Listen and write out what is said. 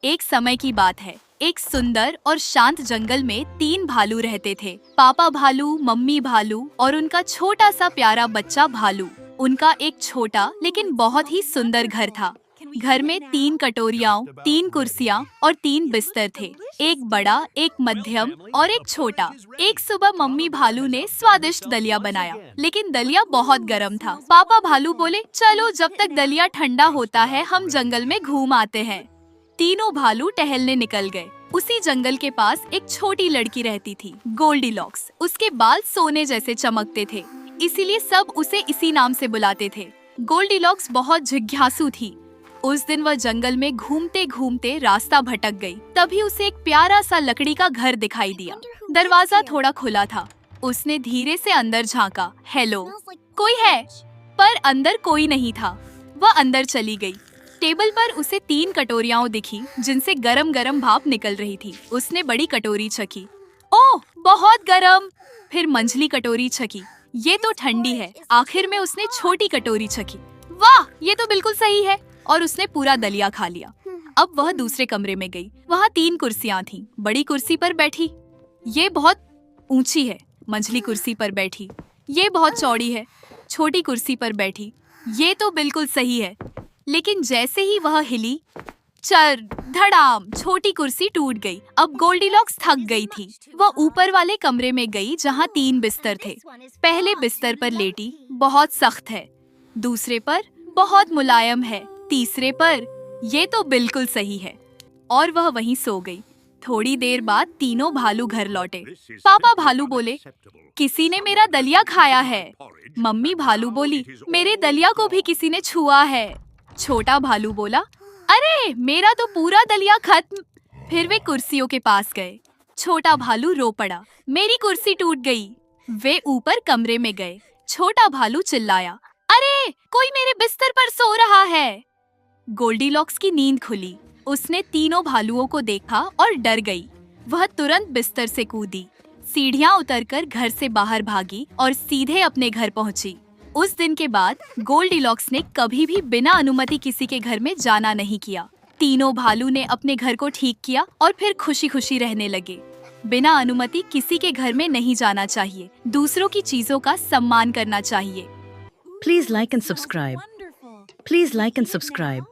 एक समय की बात है। एक सुंदर और शांत जंगल में 3 भालू रहते थे। पापा भालू, मम्मी भालू और उनका छोटा सा प्यारा बच्चा भालू। उनका एक छोटा लेकिन बहुत ही सुंदर घर था। घर में 3 कटोरियाँ, 3 कुर्सियाँ और 3 बिस्तर थे। एक बड़ा, एक मध्यम और एक छोटा। एक सुबह मम्मी भालू ने स्वादिष्ट दलिया बनाया, लेकिन दलिया बहुत गर्म था। पापा भालू बोले, चलो जब तक दलिया ठंडा होता है हम जंगल में घूम आते हैं। तीनों भालू टहलने निकल गए। उसी जंगल के पास एक छोटी लड़की रहती थी, गोल्डीलॉक्स। उसके बाल सोने जैसे चमकते थे, इसीलिए सब उसे इसी नाम से बुलाते थे। गोल्डीलॉक्स बहुत जिज्ञासु थी। उस दिन वह जंगल में घूमते घूमते रास्ता भटक गई। तभी उसे एक प्यारा सा लकड़ी का घर दिखाई दिया। दरवाजा थोड़ा खुला था। उसने धीरे से अंदर झांका। हेलो, कोई है? पर अंदर कोई नहीं था। वह अंदर चली गई। टेबल पर उसे 3 कटोरियां दिखी, जिनसे गरम गरम भाप निकल रही थी। उसने बड़ी कटोरी छकी। ओह, बहुत गरम। फिर मंझली कटोरी छकी। ये तो ठंडी है। आखिर में उसने छोटी कटोरी छकी। वाह, ये तो बिल्कुल सही है। और उसने पूरा दलिया खा लिया। अब वह दूसरे कमरे में गई। वहाँ 3 कुर्सियां थीं। बड़ी कुर्सी पर बैठी। ये बहुत ऊंची है। मंझली कुर्सी पर बैठी। ये बहुत चौड़ी है। छोटी कुर्सी पर बैठी। ये तो बिल्कुल सही है। लेकिन जैसे ही वह हिली, चर धड़ाम, छोटी कुर्सी टूट गई। अब गोल्डीलॉक्स थक गई थी। वह ऊपर वाले कमरे में गई जहाँ 3 बिस्तर थे। पहले बिस्तर पर लेटी, बहुत सख्त है। दूसरे पर बहुत मुलायम है। तीसरे पर ये तो बिल्कुल सही है। और वह वहीं सो गई। थोड़ी देर बाद तीनों भालू घर लौटे। पापा भालू बोले, किसी ने मेरा दलिया खाया है। मम्मी भालू बोली, मेरे दलिया को भी किसी ने छुआ है। छोटा भालू बोला, अरे मेरा तो पूरा दलिया खत्म। फिर वे कुर्सियों के पास गए। छोटा भालू रो पड़ा, मेरी कुर्सी टूट गई। वे ऊपर कमरे में गए। छोटा भालू चिल्लाया, अरे कोई मेरे बिस्तर पर सो रहा है। गोल्डीलॉक्स की नींद खुली। उसने तीनों भालुओं को देखा और डर गई। वह तुरंत बिस्तर से कूदी, सीढ़ियां उतरकर घर से बाहर भागी और सीधे अपने घर पहुंची। उस दिन के बाद गोल्डीलॉक्स ने कभी भी बिना अनुमति किसी के घर में जाना नहीं किया। तीनों भालू ने अपने घर को ठीक किया और फिर खुशी खुशी रहने लगे। बिना अनुमति किसी के घर में नहीं जाना चाहिए। दूसरों की चीजों का सम्मान करना चाहिए। Please like and subscribe. Please like and subscribe.